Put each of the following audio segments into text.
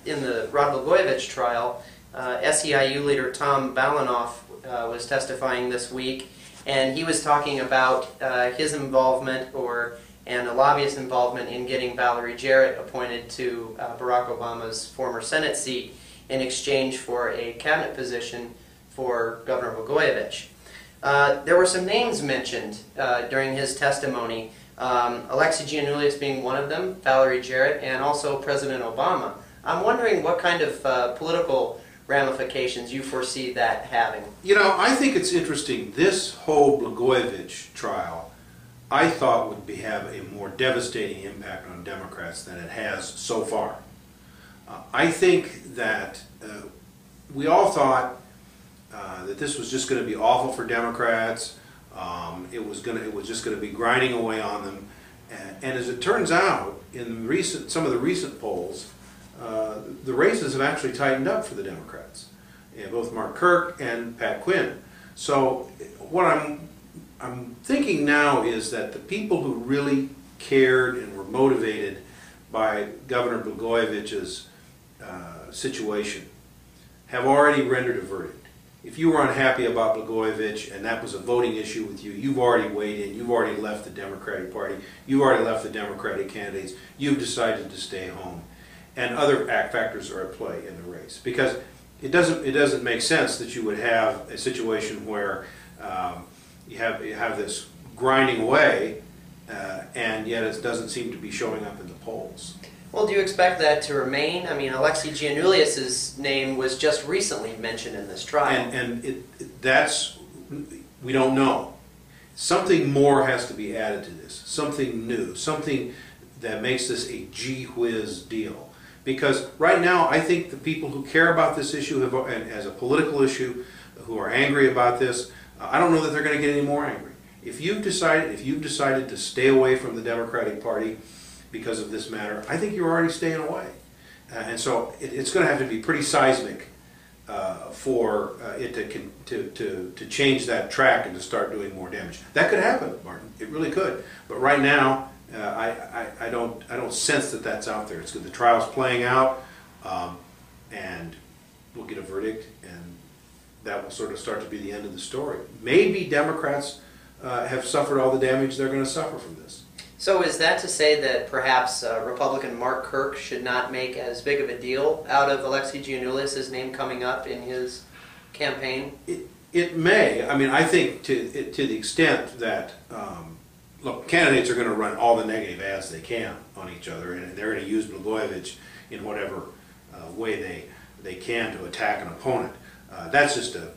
in the Rod Blagojevich trial, SEIU leader Tom Balanoff was testifying this week, and he was talking about his involvement and a lobbyist involvement in getting Valerie Jarrett appointed to Barack Obama's former Senate seat in exchange for a cabinet position for Governor Blagojevich. There were some names mentioned during his testimony, Alexei Giannoulias being one of them, Valerie Jarrett, and also President Obama. I'm wondering what kind of political ramifications you foresee that having. You know, I think it's interesting. This whole Blagojevich trial, I thought would have a more devastating impact on Democrats than it has so far. I think that we all thought that this was just going to be awful for Democrats. It was just going to be grinding away on them. And as it turns out, in some of the recent polls, the races have actually tightened up for the Democrats, both Mark Kirk and Pat Quinn. So what I'm thinking now is that the people who really cared and were motivated by Governor Blagojevich's situation have already rendered a verdict. If you were unhappy about Blagojevich and that was a voting issue with you, you've already weighed in, you've already left the Democratic Party, you've already left the Democratic candidates, you've decided to stay home. And other factors are at play in the race. Because it doesn't make sense that you would have a situation where you have this grinding away and yet it doesn't seem to be showing up in the polls. Well, do you expect that to remain? I mean, Alexei Giannoulias' name was just recently mentioned in this trial. And we don't know. Something more has to be added to this, something new, something that makes this a gee whiz deal. Because right now, I think the people who care about this issue and as a political issue, who are angry about this, I don't know that they're going to get any more angry. If you've decided to stay away from the Democratic Party because of this matter, I think you're already staying away. And so it's going to have to be pretty seismic for it to change that track and to start doing more damage. That could happen, Martin. It really could. But right now, I don't sense that that's out there. It's good. The trial's playing out, and we'll get a verdict, and that will sort of start to be the end of the story. Maybe Democrats have suffered all the damage they're going to suffer from this. So is that to say that perhaps Republican Mark Kirk should not make as big of a deal out of Alexei Giannoulias' name coming up in his campaign? It may. I mean, I think to the extent that look, candidates are going to run all the negative ads they can on each other, and they're going to use Blagojevich in whatever way they can to attack an opponent. That's just a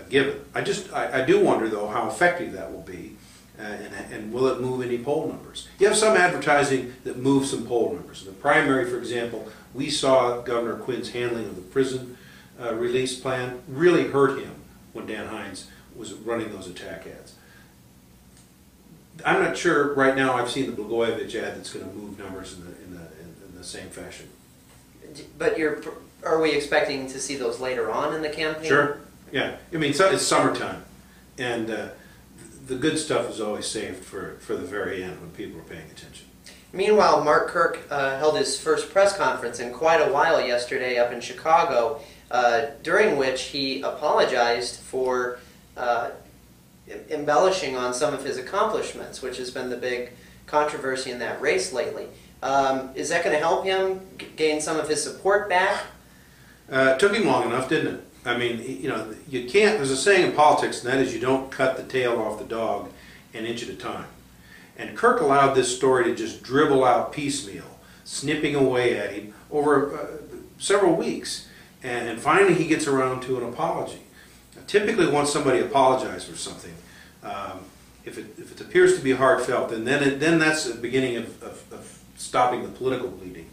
given. I do wonder, though, how effective that will be, and will it move any poll numbers? You have some advertising that moves some poll numbers. In the primary, for example, we saw Governor Quinn's handling of the prison release plan really hurt him when Dan Hines was running those attack ads. I'm not sure right now I've seen the Blagojevich ad that's going to move numbers in the same fashion. But are we expecting to see those later on in the campaign? Sure. Yeah. I mean, it's summertime, and the good stuff is always saved for the very end when people are paying attention. Meanwhile, Mark Kirk held his first press conference in quite a while yesterday up in Chicago, during which he apologized for embellishing on some of his accomplishments, which has been the big controversy in that race lately. Is that going to help him gain some of his support back? It took him long enough, didn't it? I mean, you know, you can't, there's a saying in politics, and that is you don't cut the tail off the dog an inch at a time. And Kirk allowed this story to just dribble out piecemeal, snipping away at him over several weeks. And finally he gets around to an apology. Typically, once somebody apologizes for something, if it appears to be heartfelt, then that's the beginning of stopping the political bleeding.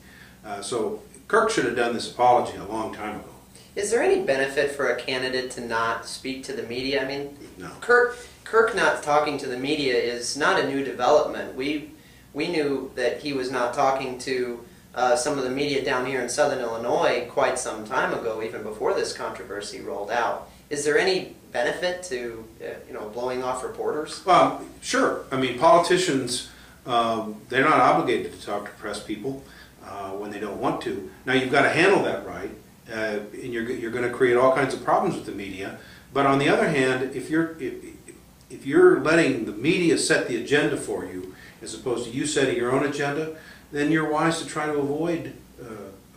So Kirk should have done this apology a long time ago. Is there any benefit for a candidate to not speak to the media? I mean, no. Kirk not talking to the media is not a new development. We knew that he was not talking to some of the media down here in Southern Illinois quite some time ago, even before this controversy rolled out. Is there any benefit to blowing off reporters? Sure. I mean, politicians, they're not obligated to talk to press people. when they don't want to. Now you've got to handle that right, and you're going to create all kinds of problems with the media. But on the other hand, if you're letting the media set the agenda for you, as opposed to you setting your own agenda, then you're wise to try to avoid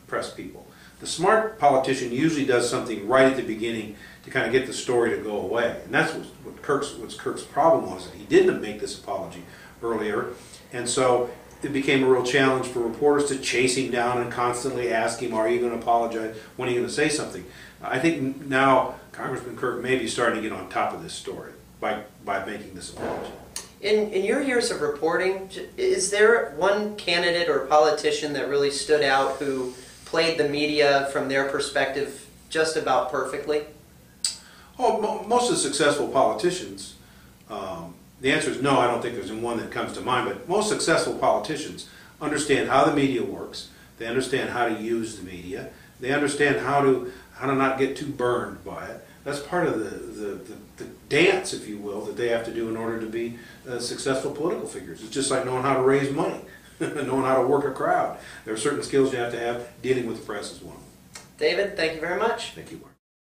press people. The smart politician usually does something right at the beginning to kind of get the story to go away. And that's what Kirk's problem was, that he didn't make this apology earlier. And so it became a real challenge for reporters to chase him down and constantly ask him, are you going to apologize? When are you going to say something? I think now Congressman Kirk may be starting to get on top of this story by making this apology. In your years of reporting, is there one candidate or politician that really stood out who played the media from their perspective just about perfectly? Oh, most of the successful politicians, the answer is no, I don't think there's one that comes to mind, but most successful politicians understand how the media works, they understand how to use the media, they understand how to not get too burned by it. That's part of the dance, if you will, that they have to do in order to be successful political figures. It's just like knowing how to raise money, knowing how to work a crowd. There are certain skills you have to have. Dealing with the press is one. David, thank you very much. Thank you, Mark.